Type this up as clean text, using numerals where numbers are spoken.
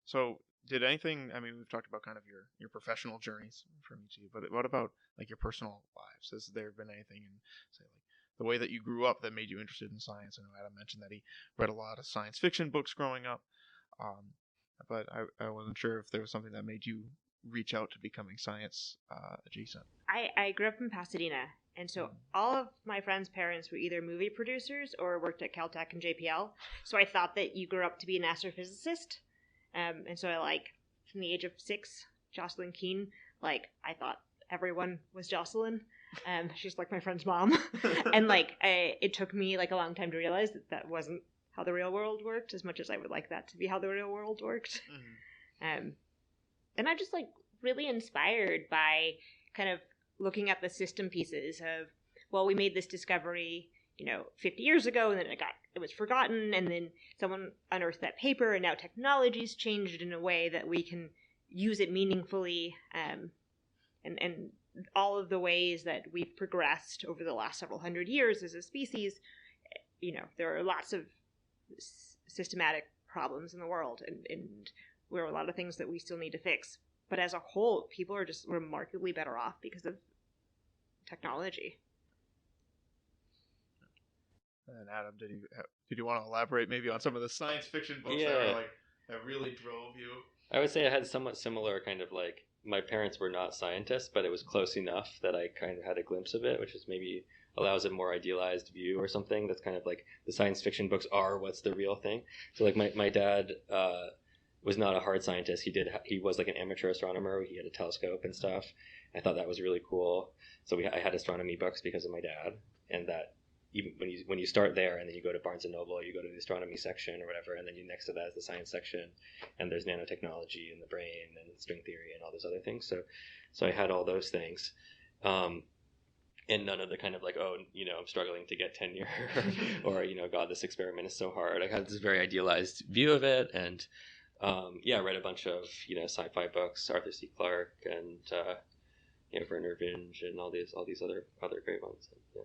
So did anything? I mean, we've talked about kind of your professional journeys from each of you, but what about like your personal lives? Has there been anything in, say, like the way that you grew up that made you interested in science? I know Adam mentioned that he read a lot of science fiction books growing up, um, but I wasn't sure if there was something that made you reach out to becoming science adjacent. I grew up in Pasadena, and so all of my friends' parents were either movie producers or worked at Caltech and JPL. So I thought that you grew up to be an astrophysicist. And so I from the age of 6, Jocelyn Keene, I thought everyone was Jocelyn. She's like my friend's mom. And it took me a long time to realize that wasn't how the real world worked, as much as I would like that to be how the real world worked. Mm-hmm. And I'm just really inspired by kind of looking at the system pieces of, well, we made this discovery 50 years ago, and then it was forgotten, and then someone unearthed that paper, and now technology's changed in a way that we can use it meaningfully, and all of the ways that we've progressed over the last several hundred years as a species. There are lots of systematic problems in the world, and there are a lot of things that we still need to fix. But as a whole, people are just remarkably better off because of technology. And Adam, did you want to elaborate maybe on some of the science fiction books that really drove you? I would say I had somewhat similar kind of my parents were not scientists, but it was close enough that I kind of had a glimpse of it, which is maybe allows a more idealized view or something. That's kind of the science fiction books are what's the real thing. So my dad was not a hard scientist. He was an amateur astronomer. He had a telescope and stuff. I thought that was really cool. So I had astronomy books because of my dad, and that even when you start there and then you go to Barnes and Noble, you go to the astronomy section or whatever, and then next to that is the science section, and there's nanotechnology and the brain and string theory and all those other things. So I had all those things, and none of the kind of I'm struggling to get tenure or God, this experiment is so hard. I had this very idealized view of it, and I read a bunch of sci-fi books, Arthur C. Clarke and Werner Vinge and all these other great ones. Yeah.